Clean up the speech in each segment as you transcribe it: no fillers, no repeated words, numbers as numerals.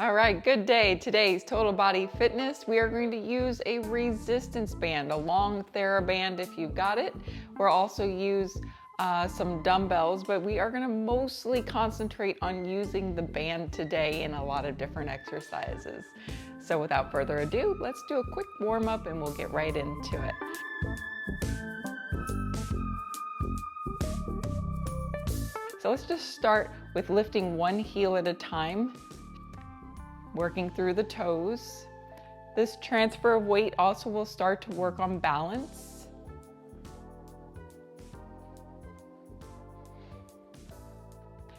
All right, good day. Today's Total Body Fitness, we are going to use a resistance band, a long TheraBand if you've got it. We'll also use some dumbbells, but we are going to mostly concentrate on using the band today in a lot of different exercises. So without further ado, let's do a quick warm up and we'll get right into it. So let's just start with lifting one heel at a time, working through the toes. This transfer of weight also will start to work on balance.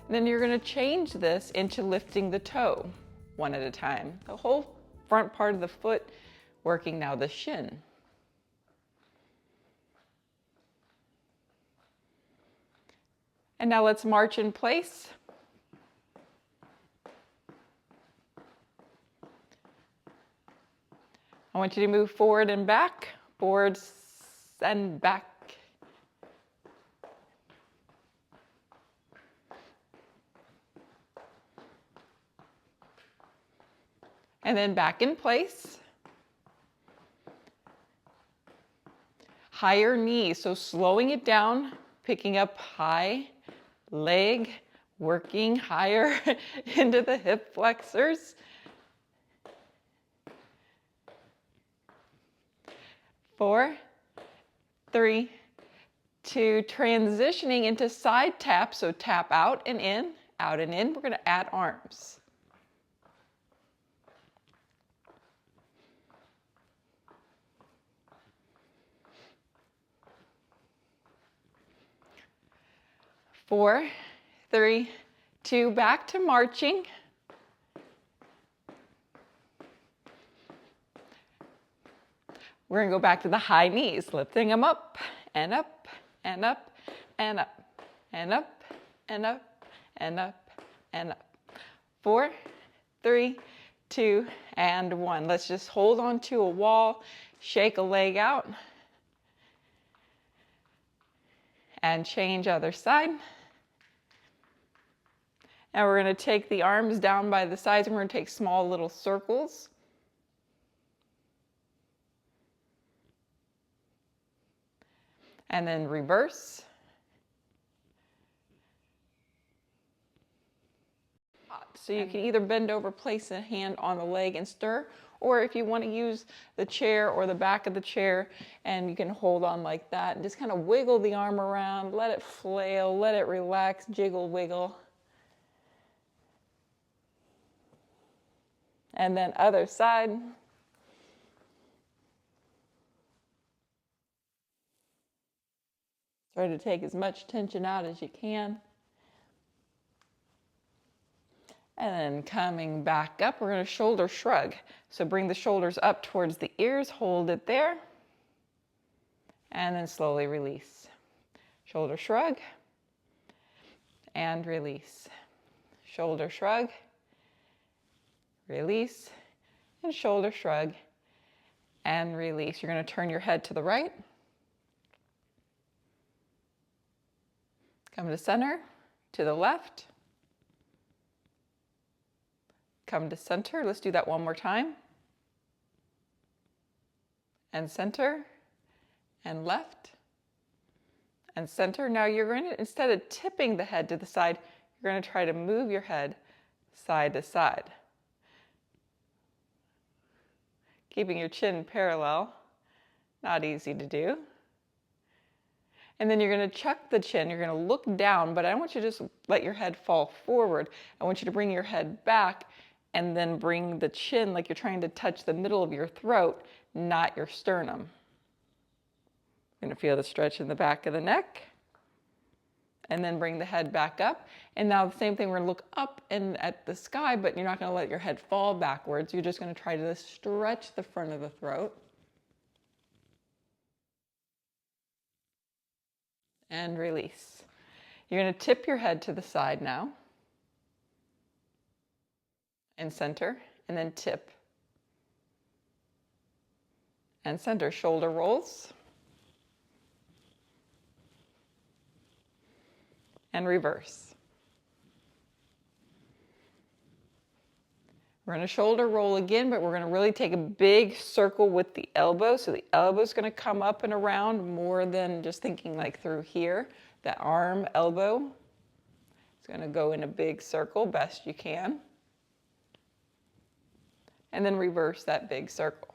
And then you're going to change this into lifting the toe one at a time. The whole front part of the foot working now the shin. And now let's march in place. I want you to move forward and back, forwards and back. And then back in place. Higher knee, so slowing it down, picking up high leg, working higher into the hip flexors. 4, 3, 2, transitioning into side tap, so tap out and in, out and in. We're going to add arms. Four, 3, 2, back to marching. We're going to go back to the high knees, lifting them up and up and up and up and up and up and up and up. 4, 3, 2, and 1. Let's just hold on to a wall, shake a leg out, and change other side. And we're going to take the arms down by the sides and we're going to take small little circles. And then reverse. So you can either bend over, place a hand on the leg and stir, or if you want to use the chair or the back of the chair and you can hold on like that and just kind of wiggle the arm around, let it flail, let it relax, jiggle, wiggle. And then other side. Try to take as much tension out as you can. And then coming back up, we're going to shoulder shrug. So bring the shoulders up towards the ears, hold it there, and then slowly release. Shoulder shrug, and release. Shoulder shrug, release, and shoulder shrug, and release. You're going to turn your head to the right. Come to center, to the left. Come to center. Let's do that one more time. And center, and left, and center. Now you're going to, instead of tipping the head to the side, you're going to try to move your head side to side. Keeping your chin parallel, not easy to do. And then you're going to chuck the chin, you're going to look down, but I don't want you to just let your head fall forward. I want you to bring your head back and then bring the chin like you're trying to touch the middle of your throat, not your sternum. You're going to feel the stretch in the back of the neck. And then bring the head back up. And now the same thing, we're going to look up and at the sky, but you're not going to let your head fall backwards. You're just going to try to stretch the front of the throat. And release. You're going to tip your head to the side now. And center, and then tip. And center, shoulder rolls. And reverse. We're going to shoulder roll again, but we're going to really take a big circle with the elbow. So the elbow is going to come up and around more than just thinking like through here. The arm, elbow is going to go in a big circle best you can. And then reverse that big circle.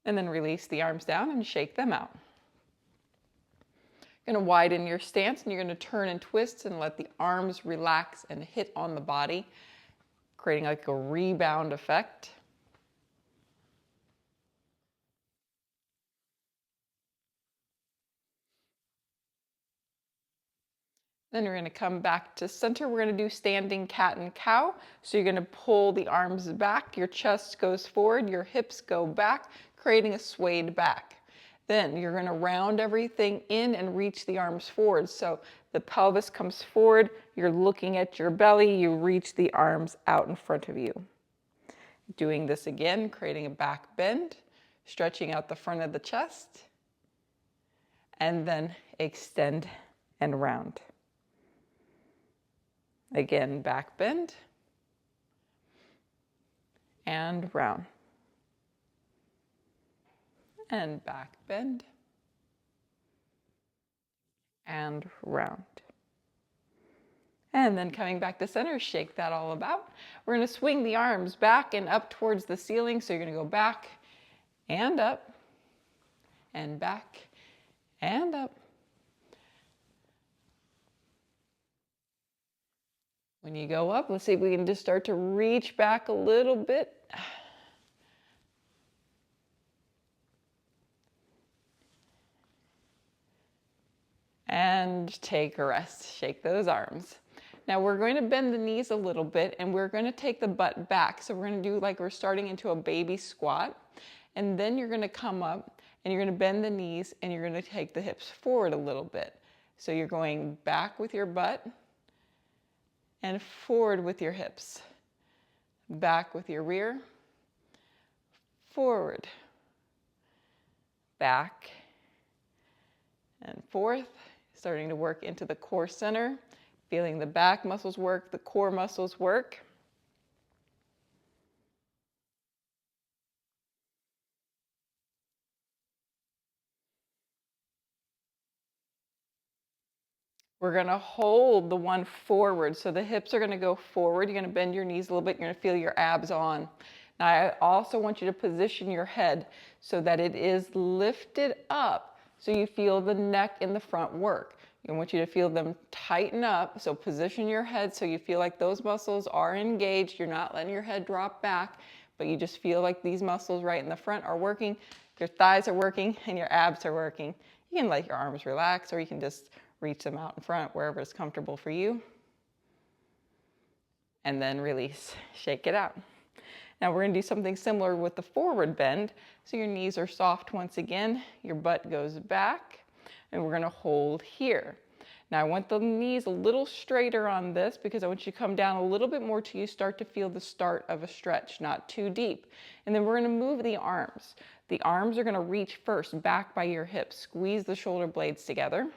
And then release the arms down and shake them out. You're going to widen your stance and you're going to turn and twist and let the arms relax and hit on the body, creating like a rebound effect. Then you're going to come back to center. We're going to do standing cat and cow. So you're going to pull the arms back, your chest goes forward, your hips go back, creating a swayed back. Then you're going to round everything in and reach the arms forward. So the pelvis comes forward, you're looking at your belly, you reach the arms out in front of you. Doing this again, creating a back bend, stretching out the front of the chest, and then extend and round. Again, back bend and round. And back bend and round. And then coming back to center, shake that all about. We're going to swing the arms back and up towards the ceiling. So you're going to go back and up and back and up. When you go up, let's see if we can just start to reach back a little bit. And take a rest. Shake those arms. Now we're going to bend the knees a little bit and we're going to take the butt back. So we're going to do like we're starting into a baby squat. And then you're going to come up and you're going to bend the knees and you're going to take the hips forward a little bit. So you're going back with your butt and forward with your hips. Back with your rear, forward, back, and forth. Starting to work into the core center, feeling the back muscles work, the core muscles work. We're going to hold the one forward. So the hips are going to go forward. You're going to bend your knees a little bit. You're going to feel your abs on. Now I also want you to position your head so that it is lifted up so you feel the neck in the front work. I want you to feel them tighten up. So position your head so you feel like those muscles are engaged. You're not letting your head drop back, but you just feel like these muscles right in the front are working. Your thighs are working and your abs are working. You can let your arms relax or you can just reach them out in front wherever it's comfortable for you. And then release, shake it out. Now we're going to do something similar with the forward bend. So your knees are soft once again, your butt goes back, and we're going to hold here. Now I want the knees a little straighter on this because I want you to come down a little bit more till you start to feel the start of a stretch, not too deep. And then we're going to move the arms. The arms are going to reach first back by your hips. Squeeze the shoulder blades together.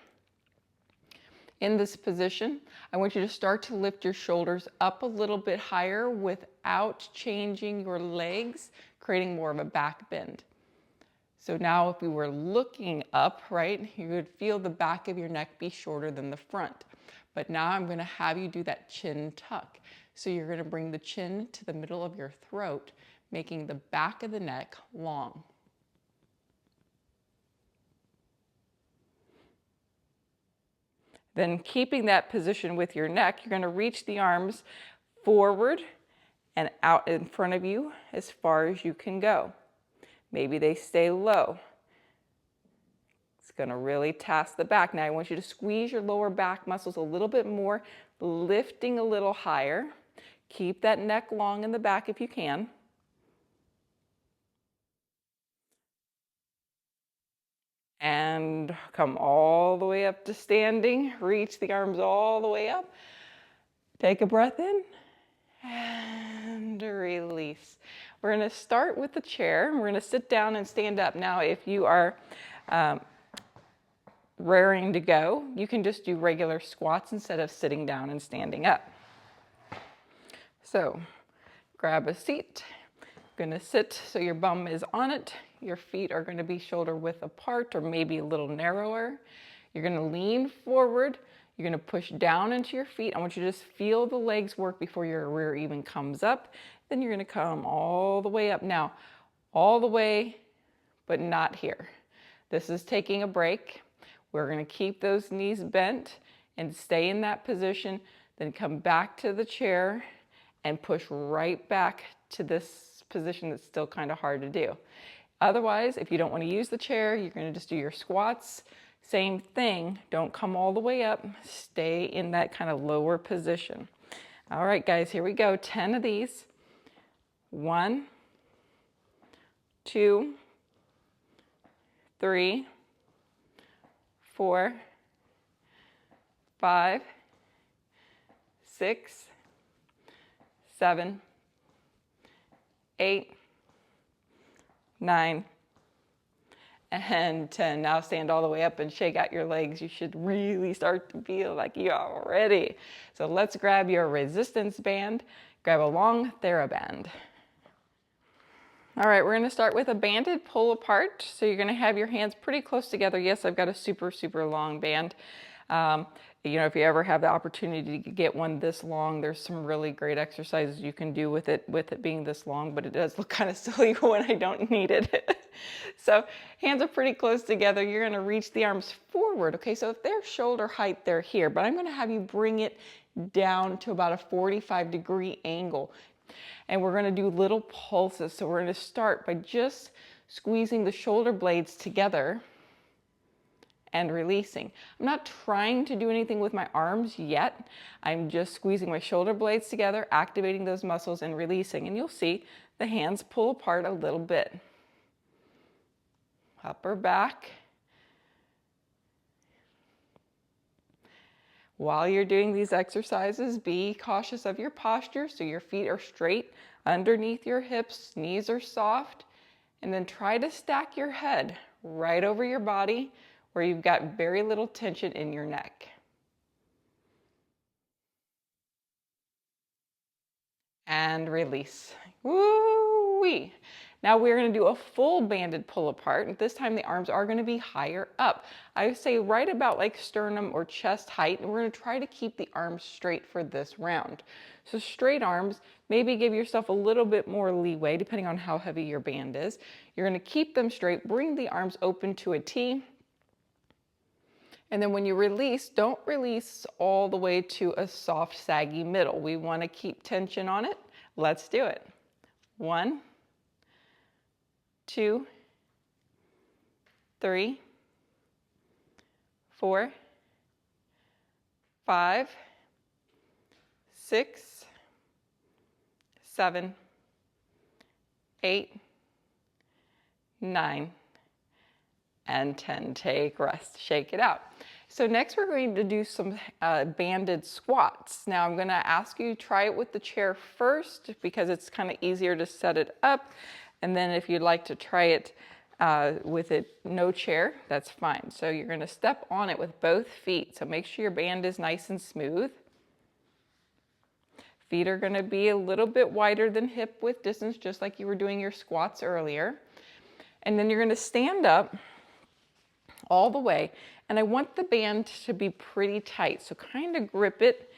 In this position, I want you to start to lift your shoulders up a little bit higher without changing your legs, creating more of a back bend. So now if we were looking up, right, you would feel the back of your neck be shorter than the front. But now I'm going to have you do that chin tuck. So you're going to bring the chin to the middle of your throat, making the back of the neck long. Then keeping that position with your neck, you're going to reach the arms forward and out in front of you as far as you can go. Maybe they stay low. It's going to really task the back. Now I want you to squeeze your lower back muscles a little bit more, lifting a little higher. Keep that neck long in the back if you can. And come all the way up to standing. Reach the arms all the way up. Take a breath in and release. We're going to start with the chair. We're going to sit down and stand up. Now, if you are raring to go, you can just do regular squats instead of sitting down and standing up. So grab a seat. You're gonna sit so your bum is on it. Your feet are gonna be shoulder width apart or maybe a little narrower. You're gonna lean forward. You're gonna push down into your feet. I want you to just feel the legs work before your rear even comes up. Then you're gonna come all the way up. Now, all the way, but not here. This is taking a break. We're gonna keep those knees bent and stay in that position, then come back to the chair and push right back to this position that's still kind of hard to do. Otherwise, if you don't want to use the chair, you're going to just do your squats. Same thing, don't come all the way up, stay in that kind of lower position. All right, guys, here we go. 10 of these. 1, 2, 3, 4, 5, 6, 7, 8, 9, and 10. Now stand all the way up and shake out your legs. You should really start to feel like you are ready. So let's grab your resistance band, grab a long TheraBand. All right, we're gonna start with a banded pull apart. So you're gonna have your hands pretty close together. Yes, I've got a super, super long band. You know, if you ever have the opportunity to get one this long, there's some really great exercises you can do with it being this long, but it does look kind of silly when I don't need it. So hands are pretty close together. You're gonna reach the arms forward. Okay, so if they're shoulder height, they're here, but I'm gonna have you bring it down to about a 45-degree angle. And we're gonna do little pulses. So we're gonna start by just squeezing the shoulder blades together and releasing. I'm not trying to do anything with my arms yet. I'm just squeezing my shoulder blades together, activating those muscles and releasing. And you'll see the hands pull apart a little bit. Upper back. While you're doing these exercises, be cautious of your posture so your feet are straight underneath your hips, knees are soft, and then try to stack your head right over your body where you've got very little tension in your neck. And release. Woo-wee. Now we're going to do a full banded pull apart. This time the arms are going to be higher up. I would say right about like sternum or chest height, and we're going to try to keep the arms straight for this round. So straight arms, maybe give yourself a little bit more leeway depending on how heavy your band is. You're going to keep them straight, bring the arms open to a T. And then when you release, don't release all the way to a soft, saggy middle. We want to keep tension on it. Let's do it. 1, 2, 3, 4, 5, 6, 7, 8, 9, and 10. Take rest, shake it out. So next we're going to do some banded squats. Now I'm going to ask you to try it with the chair first because it's kind of easier to set it up. And then if you'd like to try it with it no chair, that's fine. So you're going to step on it with both feet. So make sure your band is nice and smooth. Feet are going to be a little bit wider than hip width distance, just like you were doing your squats earlier. And then you're going to stand up all the way. And I want the band to be pretty tight. So kind of grip it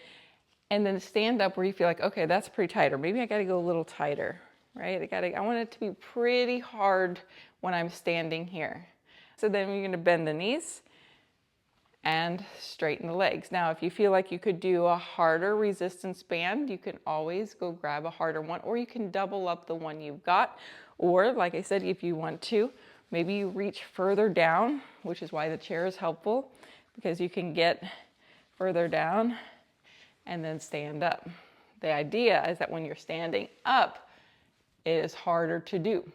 and then stand up where you feel like, okay, that's pretty tight. Or maybe I got to go a little tighter, right? I want it to be pretty hard when I'm standing here. So then you're going to bend the knees and straighten the legs. Now, if you feel like you could do a harder resistance band, you can always go grab a harder one, or you can double up the one you've got. Or like I said, if you want to, maybe you reach further down, which is why the chair is helpful, because you can get further down and then stand up. The idea is that when you're standing up, it is harder to do.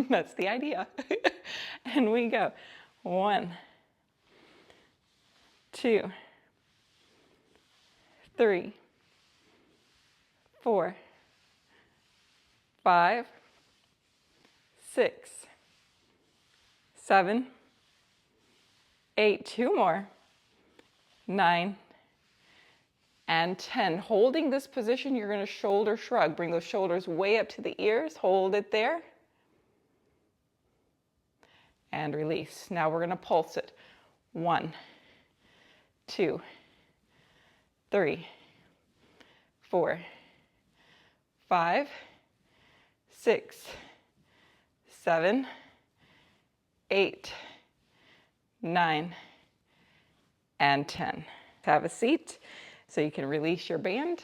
That's the idea. And we go. 1, 2, 3, 4, 5, 6, 7, 8, 2 more, 9, and 10. Holding this position, you're going to shoulder shrug. Bring those shoulders way up to the ears. Hold it there. And release. Now we're going to pulse it. 1, 2, 3, 4, 5, 6, 7, 8, 9, and 10. Have a seat so you can release your band.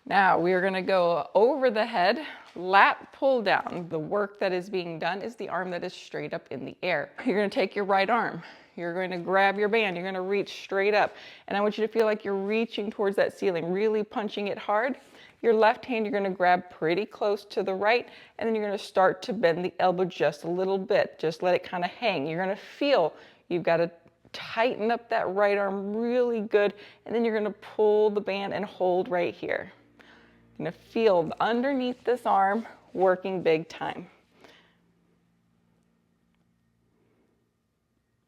Now we are going to go over the head, lat pull down. The work that is being done is the arm that is straight up in the air. You're going to take your right arm. You're going to grab your band. You're going to reach straight up. And I want you to feel like you're reaching towards that ceiling, really punching it hard. Your left hand, you're going to grab pretty close to the right, and then you're going to start to bend the elbow just a little bit. Just let it kind of hang. You're going to feel you've got to tighten up that right arm really good, and then you're going to pull the band and hold right here. You're going to feel underneath this arm working big time.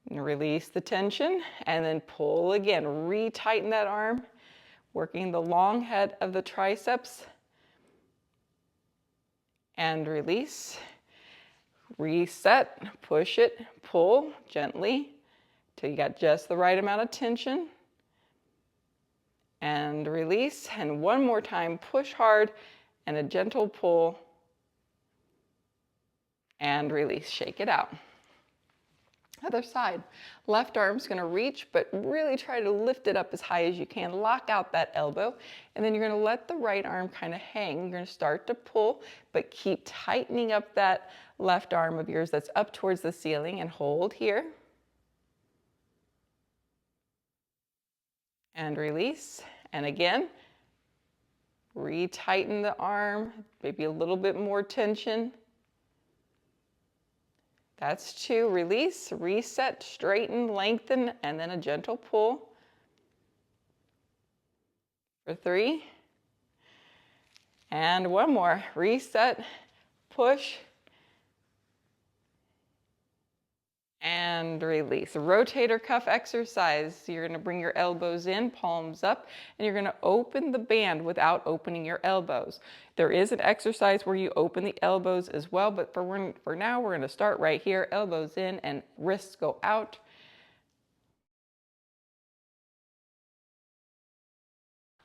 And release the tension, and then pull again. Retighten that arm, working the long head of the triceps. And release. Reset, push it, pull gently till you got just the right amount of tension. And release. And one more time, push hard and a gentle pull. And release. Shake it out. Other side. Left arm's going to reach, but really try to lift it up as high as you can. Lock out that elbow, and then you're going to let the right arm kind of hang. You're going to start to pull, but keep tightening up that left arm of yours that's up towards the ceiling, and hold here. And release. And again, retighten the arm, maybe a little bit more tension. That's 2. Release, reset, straighten, lengthen, and then a gentle pull. For 3. And one more. Reset, push, and release. A rotator cuff exercise. You're going to bring your elbows in, palms up, and you're going to open the band without opening your elbows. There is an exercise where you open the elbows as well, but for now, we're going to start right here. Elbows in and wrists go out.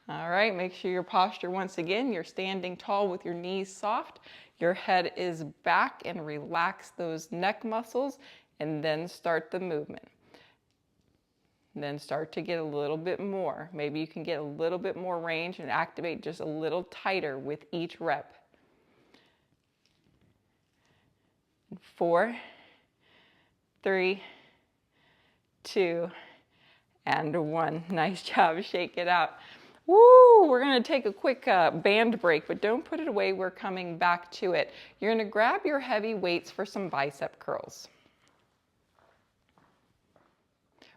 All right, make sure your posture, once again, you're standing tall with your knees soft. Your head is back, and relax those neck muscles, and then start the movement. And then start to get a little bit more. Maybe you can get a little bit more range and activate just a little tighter with each rep. 4, 3, 2, and 1. Nice job. Shake it out. Woo! We're going to take a quick band break, but don't put it away. We're coming back to it. You're going to grab your heavy weights for some bicep curls.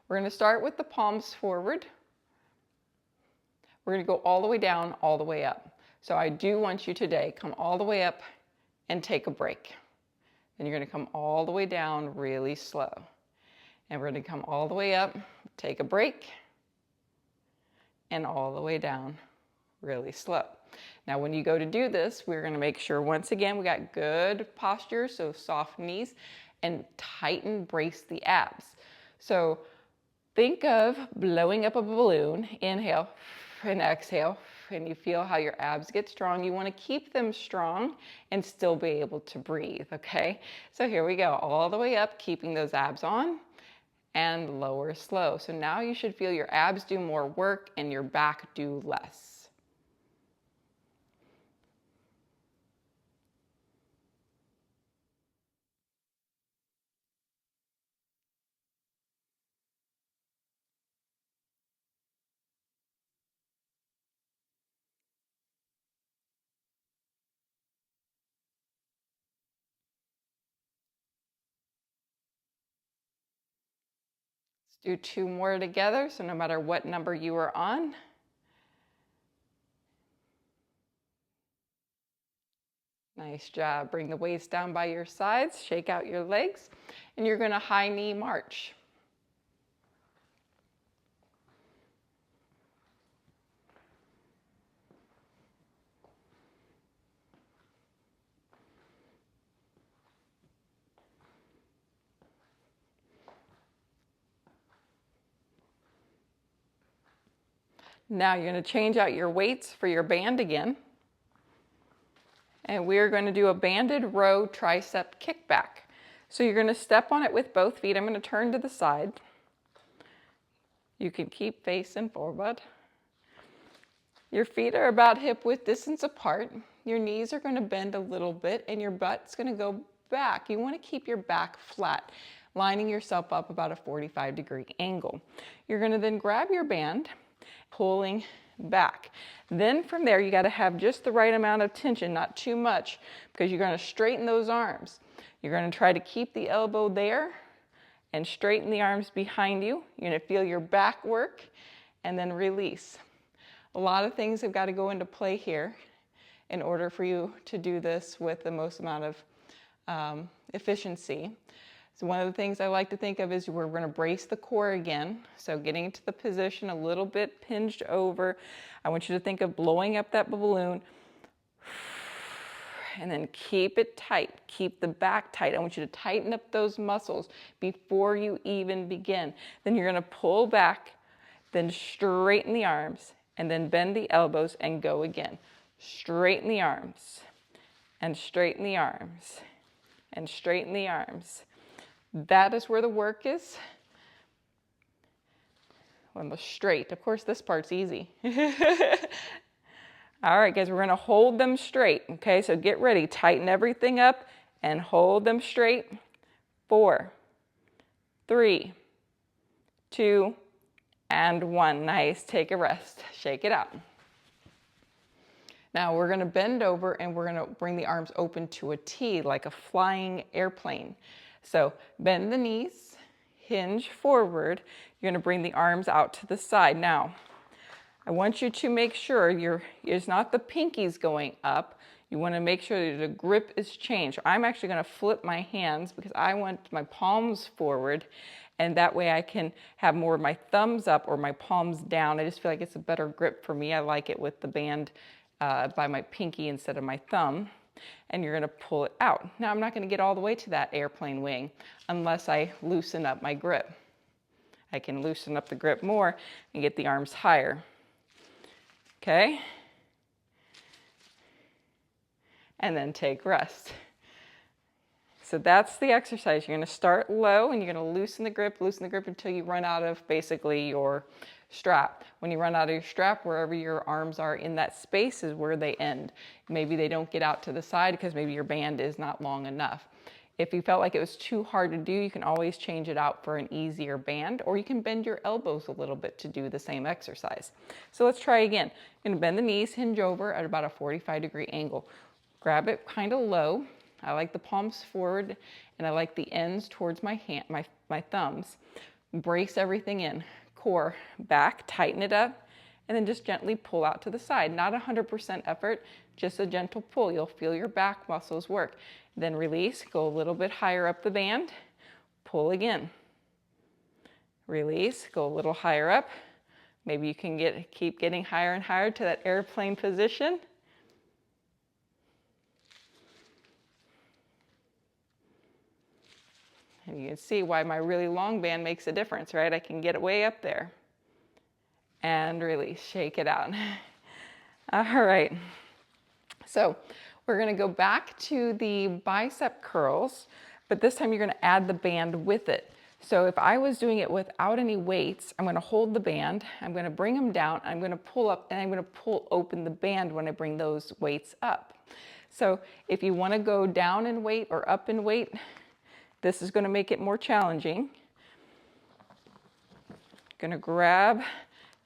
We're going to start with the palms forward. We're going to go all the way down, all the way up. So I do want you today, come all the way up and take a break. Then you're going to come all the way down really slow. And we're going to come all the way up, take a break, and all the way down really slow. Now when you go to do this, we're going to make sure, once again, we got good posture, so soft knees, and tighten, brace the abs. So think of blowing up a balloon. Inhale and exhale, and you feel how your abs get strong. You want to keep them strong and still be able to breathe, okay? So here we go, all the way up, keeping those abs on, and lower slow. So now you should feel your abs do more work and your back do less. Do 2 more together, so no matter what number you are on. Nice job. Bring the weights down by your sides, shake out your legs, and you're going to high knee march. Now you're going to change out your weights for your band again. And we're going to do a banded row tricep kickback. So you're going to step on it with both feet. I'm going to turn to the side. You can keep facing forward. Your feet are about hip width distance apart. Your knees are going to bend a little bit and your butt's going to go back. You want to keep your back flat, lining yourself up about a 45-degree angle. You're going to then grab your band, pulling back. Then from there, you got to have just the right amount of tension, not too much, because you're going to straighten those arms. You're going to try to keep the elbow there and straighten the arms behind you. You're going to feel your back work and then release. A lot of things have got to go into play here in order for you to do this with the most amount of efficiency. So one of the things I like to think of is we're going to brace the core again. So getting into the position a little bit pinged over. I want you to think of blowing up that balloon and then keep it tight. Keep the back tight. I want you to tighten up those muscles before you even begin. Then you're going to pull back, then straighten the arms, and then bend the elbows and go again. Straighten the arms and straighten the arms and straighten the arms. That is where the work is. On the straight. Of course, this part's easy. All right, guys, we're going to hold them straight. Okay, so get ready. Tighten everything up and hold them straight. 4, 3, 2, and 1. Nice. Take a rest. Shake it out. Now we're going to bend over and we're going to bring the arms open to a T like a flying airplane. So bend the knees, hinge forward. You're going to bring the arms out to the side. Now, I want you to make sure it's not the pinkies going up. You want to make sure that the grip is changed. I'm actually going to flip my hands because I want my palms forward, and that way I can have more of my thumbs up or my palms down. I just feel like it's a better grip for me. I like it with the band by my pinky instead of my thumb. And you're going to pull it out. Now I'm not going to get all the way to that airplane wing unless I loosen up my grip. I can loosen up the grip more and get the arms higher. Okay? And then take rest. So that's the exercise. You're going to start low and you're going to loosen the grip until you run out of basically your strap. When you run out of your strap, wherever your arms are in that space is where they end. Maybe they don't get out to the side because maybe your band is not long enough. If you felt like it was too hard to do, you can always change it out for an easier band, or you can bend your elbows a little bit to do the same exercise. So let's try again. I'm going to bend the knees, hinge over at about a 45-degree angle. Grab it kind of low. I like the palms forward and I like the ends towards my hand, my thumbs. Brace everything in. Core back, tighten it up, and then just gently pull out to the side. Not 100% effort, just a gentle pull. You'll feel your back muscles work. Then release, go a little bit higher up the band, pull again. Release, go a little higher up. Maybe you can keep getting higher and higher to that airplane position. And you can see why my really long band makes a difference, right? I can get it way up there. And release, shake it out. All right. So we're going to go back to the bicep curls, but this time you're going to add the band with it. So if I was doing it without any weights, I'm going to hold the band, I'm going to bring them down, I'm going to pull up, and I'm going to pull open the band when I bring those weights up. So if you want to go down in weight or up in weight, this is going to make it more challenging. You're going to grab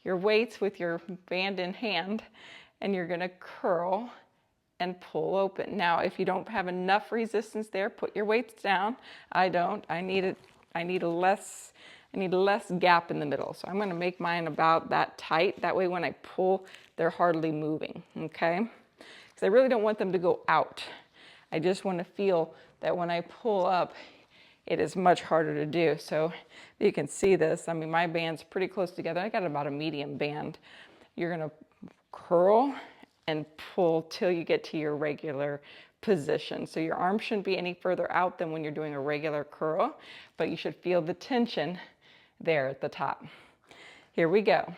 your weights with your band in hand, and you're going to curl and pull open. Now, if you don't have enough resistance there, put your weights down. I don't. I need less gap in the middle. So I'm going to make mine about that tight. That way when I pull, they're hardly moving, okay? Because I really don't want them to go out. I just want to feel that when I pull up, it is much harder to do. So you can see this. I mean, my band's pretty close together. I got about a medium band. You're going to curl and pull till you get to your regular position. So your arm shouldn't be any further out than when you're doing a regular curl, but you should feel the tension there at the top. Here we go.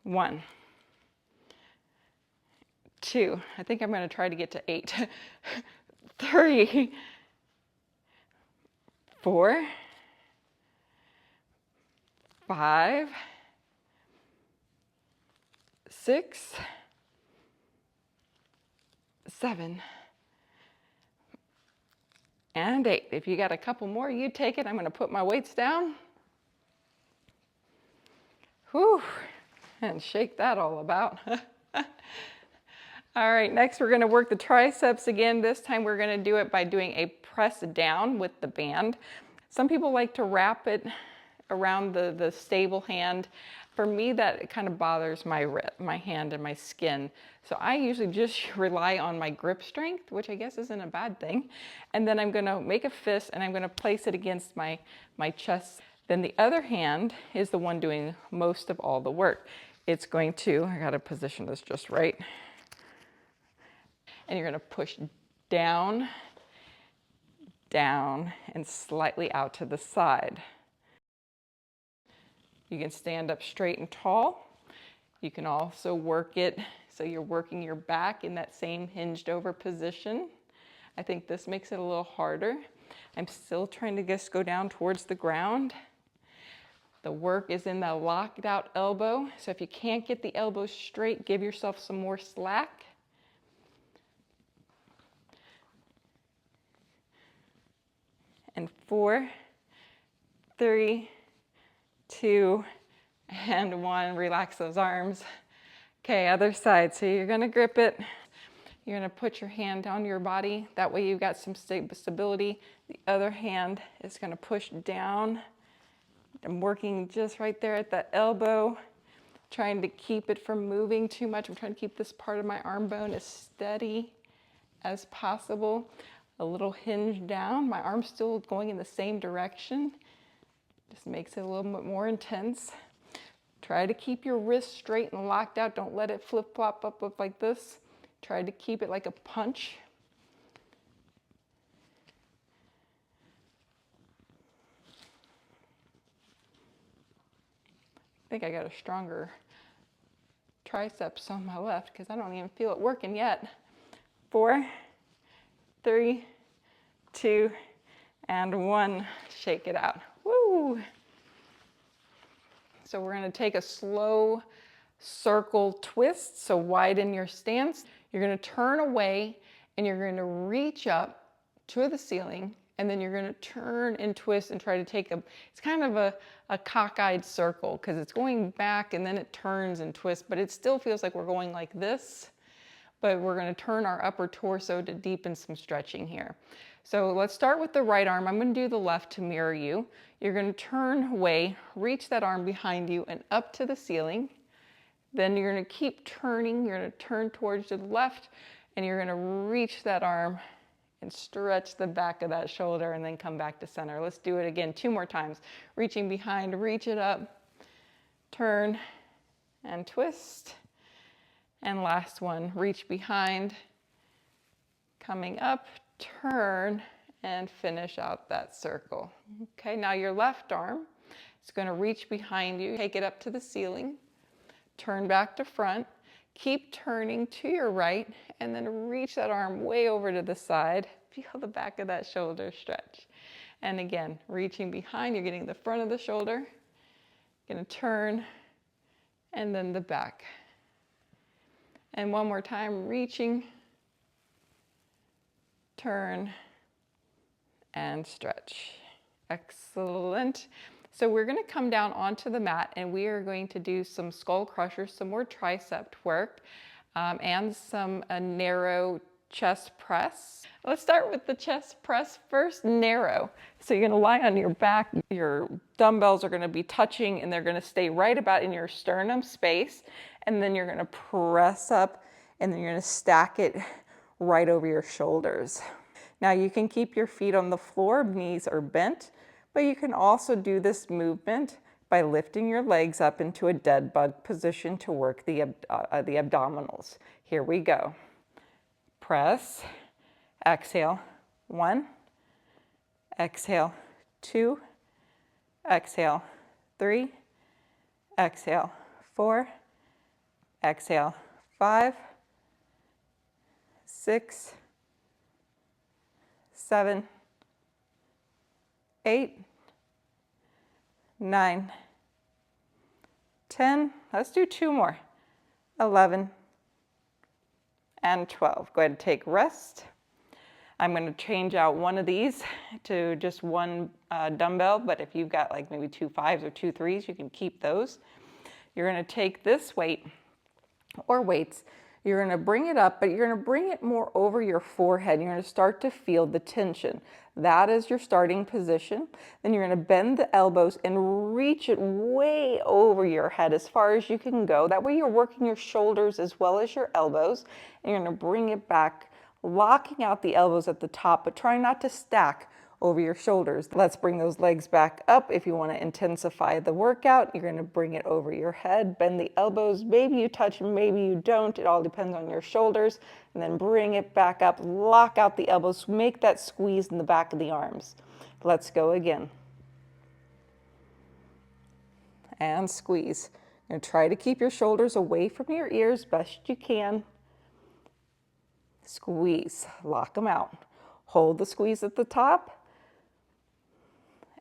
1, 2, I think I'm going to try to get to 8. 3, 4, 5, 6, 7, and 8. If you got a couple more, you take it. I'm going to put my weights down. Whew, and shake that all about. All right, next we're going to work the triceps again. This time we're going to do it by doing a press down with the band. Some people like to wrap it around the stable hand. For me, that kind of bothers my hand and my skin. So I usually just rely on my grip strength, which I guess isn't a bad thing. And then I'm going to make a fist and I'm going to place it against my chest. Then the other hand is the one doing most of all the work. It's going to, I got to position this just right. And you're going to push down, down, and slightly out to the side. You can stand up straight and tall. You can also work it so you're working your back in that same hinged over position. I think this makes it a little harder. I'm still trying to just go down towards the ground. The work is in the locked out elbow. So if you can't get the elbow straight, give yourself some more slack. And 4, 3, 2, and 1. Relax those arms. Okay, other side. So you're going to grip it. You're going to put your hand on your body. That way you've got some stability. The other hand is going to push down. I'm working just right there at the elbow, trying to keep it from moving too much. I'm trying to keep this part of my arm bone as steady as possible. A little hinge down. My arm's still going in the same direction. Just makes it a little bit more intense. Try to keep your wrist straight and locked out. Don't let it flip-flop up like this. Try to keep it like a punch. I think I got a stronger triceps on my left because I don't even feel it working yet. 4, 3, 2, and 1. Shake it out. Woo! So we're going to take a slow circle twist. So widen your stance. You're going to turn away and you're going to reach up to the ceiling, and then you're going to turn and twist and try to take it's kind of a cockeyed circle because it's going back and then it turns and twists, but it still feels like we're going like this. But we're going to turn our upper torso to deepen some stretching here. So let's start with the right arm. I'm going to do the left to mirror you. You're going to turn away, reach that arm behind you and up to the ceiling. Then you're going to keep turning. You're going to turn towards the left and you're going to reach that arm and stretch the back of that shoulder and then come back to center. Let's do it again 2 more times. Reaching behind, reach it up, turn and twist. And last one, reach behind, coming up, turn, and finish out that circle. Okay, now your left arm is going to reach behind you, take it up to the ceiling, turn back to front, keep turning to your right, and then reach that arm way over to the side. Feel the back of that shoulder stretch. And again, reaching behind, you're getting the front of the shoulder, going to turn, and then the back. And one more time, reaching, turn, and stretch. Excellent. So we're going to come down onto the mat and we are going to do some skull crushers, some more tricep work, and some narrow chest press. Let's start with the chest press first, narrow. So you're going to lie on your back. Your dumbbells are going to be touching and they're going to stay right about in your sternum space. And then you're going to press up and then you're going to stack it right over your shoulders. Now you can keep your feet on the floor, knees are bent, but you can also do this movement by lifting your legs up into a dead bug position to work the abdominals. Here we go. Press, exhale, 1, exhale, 2, exhale, 3, exhale, 4, exhale, 5, 6, 7, 8, 9, 10, let's do 2 more, 11, and 12. Go ahead and take rest. I'm going to change out one of these to just one dumbbell, but if you've got like maybe 2 5s or 2 3s, you can keep those. You're going to take this weight or weights, you're going to bring it up, but you're going to bring it more over your forehead. You're going to start to feel the tension. That is your starting position. Then you're going to bend the elbows and reach it way over your head as far as you can go. That way you're working your shoulders as well as your elbows. And you're going to bring it back, locking out the elbows at the top, but trying not to stack over your shoulders. Let's bring those legs back up. If you want to intensify the workout, you're going to bring it over your head, bend the elbows. Maybe you touch, maybe you don't. It all depends on your shoulders. And then bring it back up, lock out the elbows, make that squeeze in the back of the arms. Let's go again. And squeeze. And try to keep your shoulders away from your ears best you can. Squeeze, lock them out. Hold the squeeze at the top.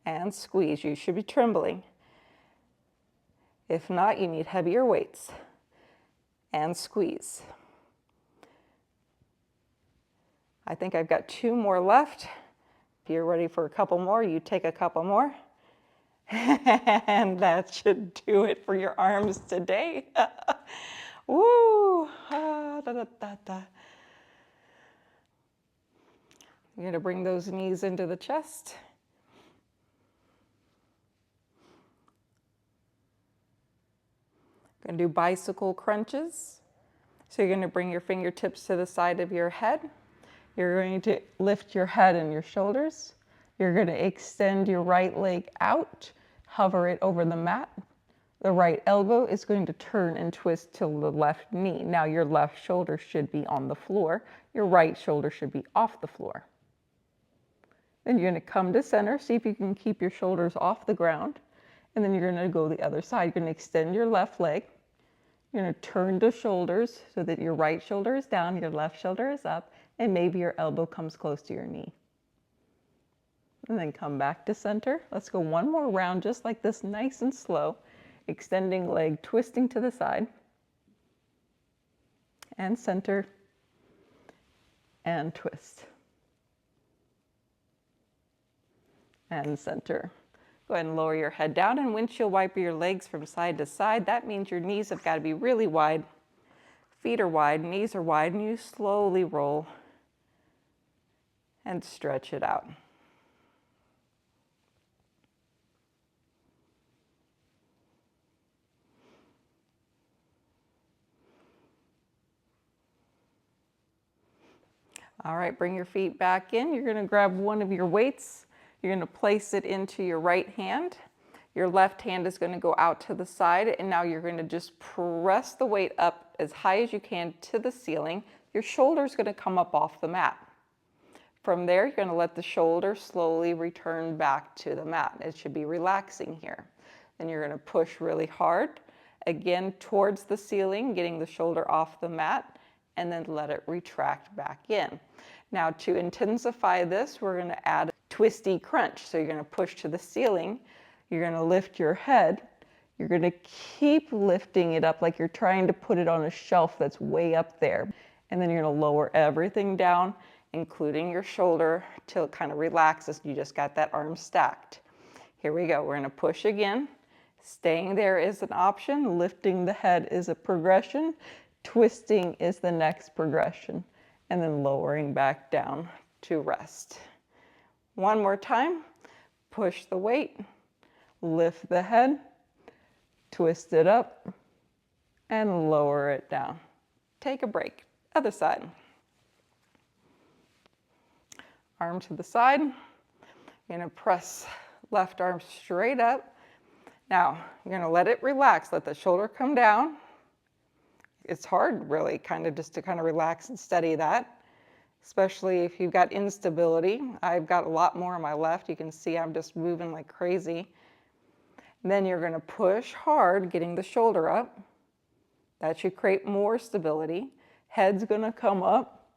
And squeeze. You should be trembling. If not, you need heavier weights. And squeeze. I think I've got 2 more left. If you're ready for a couple more, you take a couple more. And that should do it for your arms today. Woo! Ah, da, da, da, da. You're going to bring those knees into the chest. Going to do bicycle crunches. So you're going to bring your fingertips to the side of your head. You're going to lift your head and your shoulders. You're going to extend your right leg out, hover it over the mat. The right elbow is going to turn and twist to the left knee. Now your left shoulder should be on the floor. Your right shoulder should be off the floor. Then you're going to come to center. See if you can keep your shoulders off the ground. And then you're going to go the other side. You're going to extend your left leg. You're going to turn the shoulders so that your right shoulder is down, your left shoulder is up, and maybe your elbow comes close to your knee. And then come back to center. Let's go one more round just like this, nice and slow. Extending leg, twisting to the side. And center. And twist. And center. Go ahead and lower your head down and windshield wiper your legs from side to side. That means your knees have got to be really wide. Feet are wide, knees are wide, and you slowly roll and stretch it out. All right, bring your feet back in. You're going to grab one of your weights. You're going to place it into your right hand. Your left hand is going to go out to the side, and now you're going to just press the weight up as high as you can to the ceiling. Your shoulder is going to come up off the mat. From there, you're going to let the shoulder slowly return back to the mat. It should be relaxing here. Then you're going to push really hard, again towards the ceiling, getting the shoulder off the mat, and then let it retract back in. Now to intensify this, we're going to add a twisty crunch. So you're going to push to the ceiling, you're going to lift your head, you're going to keep lifting it up like you're trying to put it on a shelf that's way up there. And then you're going to lower everything down, including your shoulder, till it kind of relaxes. You just got that arm stacked. Here we go. We're going to push again. Staying there is an option. Lifting the head is a progression. Twisting is the next progression. And then lowering back down to rest. One more time. Push the weight. Lift the head. Twist it up. And lower it down. Take a break. Other side. arm to the side. You're gonna press left arm straight up. Now, you're gonna let it relax, let the shoulder come down. It's hard really just to kind of relax and steady that, especially if you've got instability. I've got a lot more on my left. You can see I'm just moving like crazy. And then you're gonna push hard, getting the shoulder up. That should create more stability. Head's gonna come up,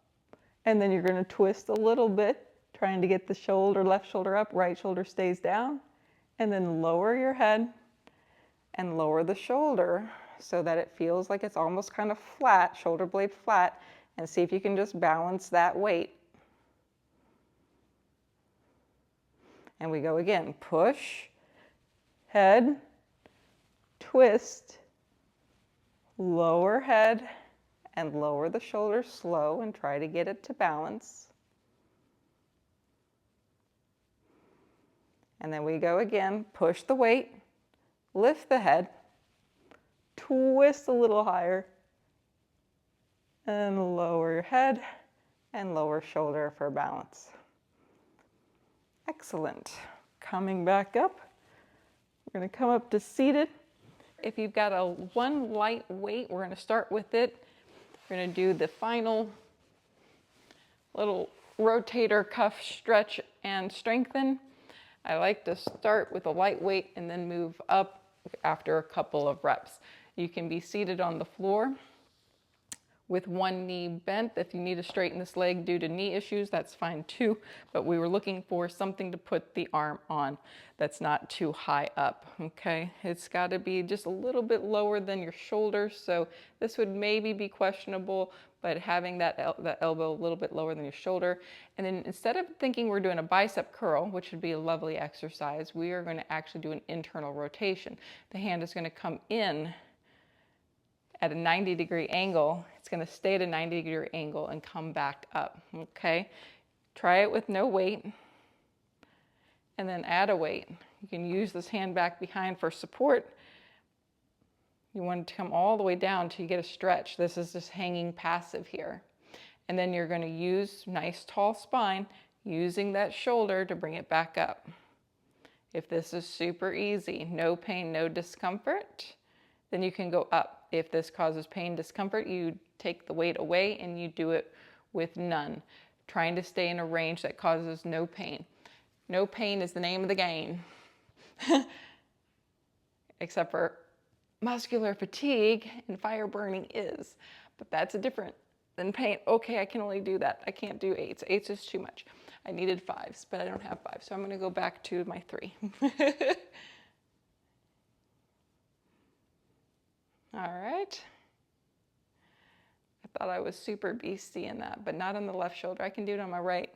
and then you're gonna twist a little bit, trying to get the shoulder, left shoulder up, right shoulder stays down, and then lower your head and lower the shoulder so that it feels like it's almost kind of flat, shoulder blade flat, and see if you can just balance that weight. And we go again, push, head, twist, lower head, and lower the shoulder slow and try to get it to balance. And then we go again, push the weight, lift the head, twist a little higher, and lower your head and lower shoulder for balance. Excellent. Coming back up, we're going to come up to seated. If you've got one light weight, we're going to start with it. We're going to do the final little rotator cuff stretch and strengthen. I like to start with a light weight and then move up after a couple of reps. You can be seated on the floor with one knee bent. If you need to straighten this leg due to knee issues, that's fine too. But we were looking for something to put the arm on that's not too high up, okay? It's got to be just a little bit lower than your shoulder, so this would maybe be questionable, but having that elbow a little bit lower than your shoulder. And then instead of thinking we're doing a bicep curl, which would be a lovely exercise, we are going to actually do an internal rotation. The hand is going to come in at a 90-degree angle. It's going to stay at a 90-degree angle and come back up, okay? Try it with no weight, and then add a weight. You can use this hand back behind for support. You want it to come all the way down till you get a stretch. This is just hanging passive here. And then you're going to use nice tall spine, using that shoulder to bring it back up. If this is super easy, no pain, no discomfort, then you can go up. If this causes pain, discomfort, you take the weight away and you do it with none, trying to stay in a range that causes no pain. No pain is the name of the game, except for muscular fatigue and fire burning is, but that's different than pain. Okay, I can only do that. I can't do 8s. 8s is too much. I needed 5s, but I don't have 5, so I'm going to go back to my 3. All right. I thought I was super beastie in that, but not on the left shoulder. I can do it on my right.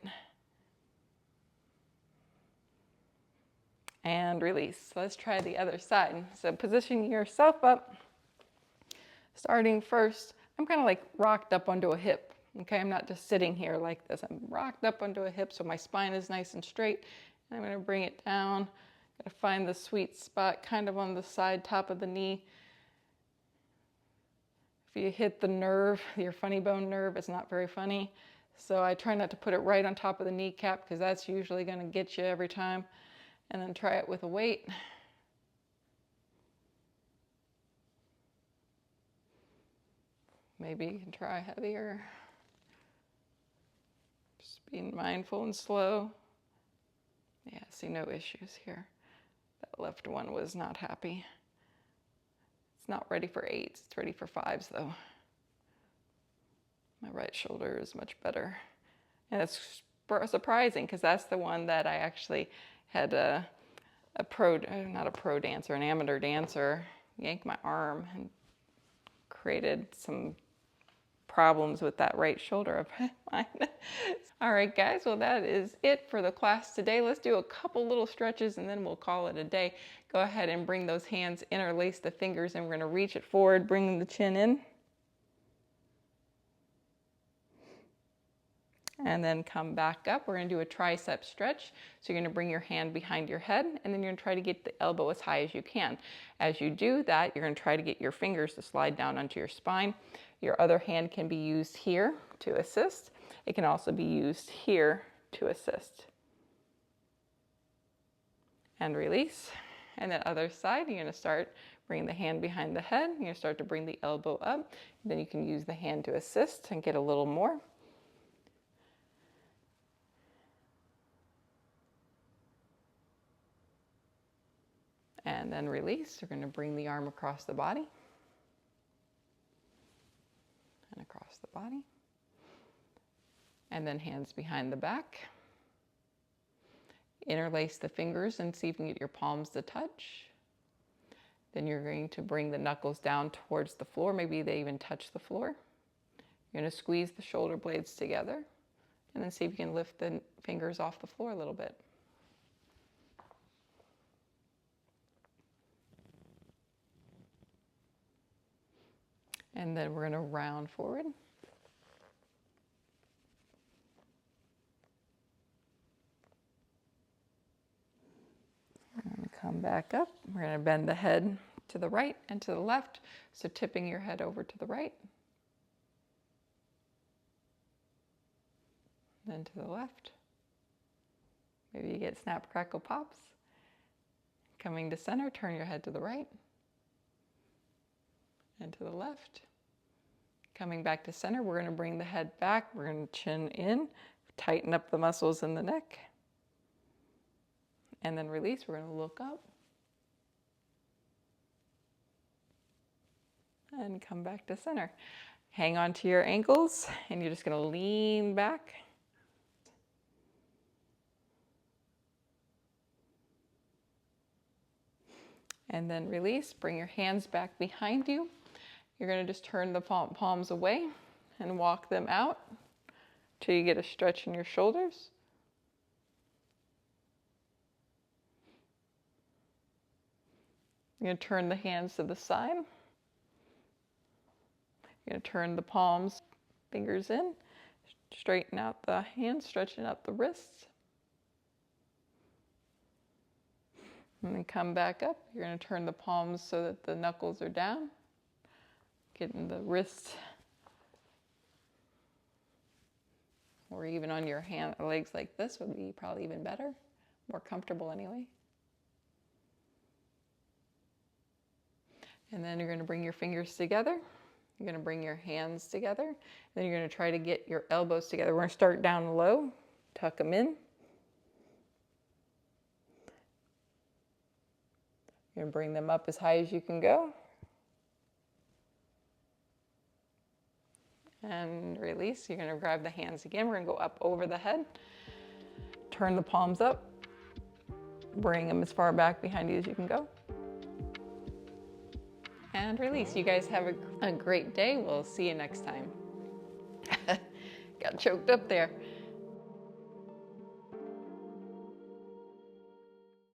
And release. Let's try the other side. So position yourself up. Starting first, I'm kind of like rocked up onto a hip. Okay, I'm not just sitting here like this. I'm rocked up onto a hip so my spine is nice and straight. And I'm going to bring it down. I'm going to find the sweet spot kind of on the side top of the knee. If you hit the nerve, your funny bone nerve, it's not very funny. So I try not to put it right on top of the kneecap because that's usually going to get you every time. And then try it with a weight. Maybe you can try heavier. Just being mindful and slow. Yeah, see no issues here. That left one was not happy. It's not ready for 8s, it's ready for 5s though. My right shoulder is much better. And it's surprising because that's the one that I actually had an amateur dancer yank my arm and created some problems with that right shoulder of mine. All right, guys, well, that is it for the class today. Let's do a couple little stretches and then we'll call it a day. Go ahead and bring those hands, interlace the fingers, and we're going to reach it forward, bringing the chin in. And then come back up. We're going to do a tricep stretch. So you're going to bring your hand behind your head, and then you're going to try to get the elbow as high as you can. As you do that, you're going to try to get your fingers to slide down onto your spine. Your other hand can be used here to assist. It can also be used here to assist. And release. And then other side, you're going to start bringing the hand behind the head. You're going to start to bring the elbow up. And then you can use the hand to assist and get a little more. And then release. You're going to bring the arm across the body. And across the body. And then hands behind the back. Interlace the fingers and see if you can get your palms to touch. Then you're going to bring the knuckles down towards the floor. Maybe they even touch the floor. You're going to squeeze the shoulder blades together. And then see if you can lift the fingers off the floor a little bit. And then we're going to round forward. We're going to come back up. We're going to bend the head to the right and to the left. So tipping your head over to the right. Then to the left. Maybe you get snap, crackle, pops. Coming to center, turn your head to the right and to the left. Coming back to center, we're going to bring the head back. We're going to chin in, tighten up the muscles in the neck. And then release, we're going to look up. And come back to center. Hang on to your ankles, and you're just going to lean back. And then release, bring your hands back behind you. You're going to just turn the palms away and walk them out till you get a stretch in your shoulders. You're going to turn the hands to the side. You're going to turn the palms, fingers in, straighten out the hands, stretching out the wrists. And then come back up. You're going to turn the palms so that the knuckles are down. Getting the wrists, or even on your legs like this would be probably even better, more comfortable anyway. And then you're going to bring your fingers together. You're going to bring your hands together. And then you're going to try to get your elbows together. We're going to start down low, tuck them in. You're going to bring them up as high as you can go. And release. You're going to grab the hands again. We're going to go up over the head. Turn the palms up. Bring them as far back behind you as you can go. And release. You guys have a great day. We'll see you next time. Got choked up there.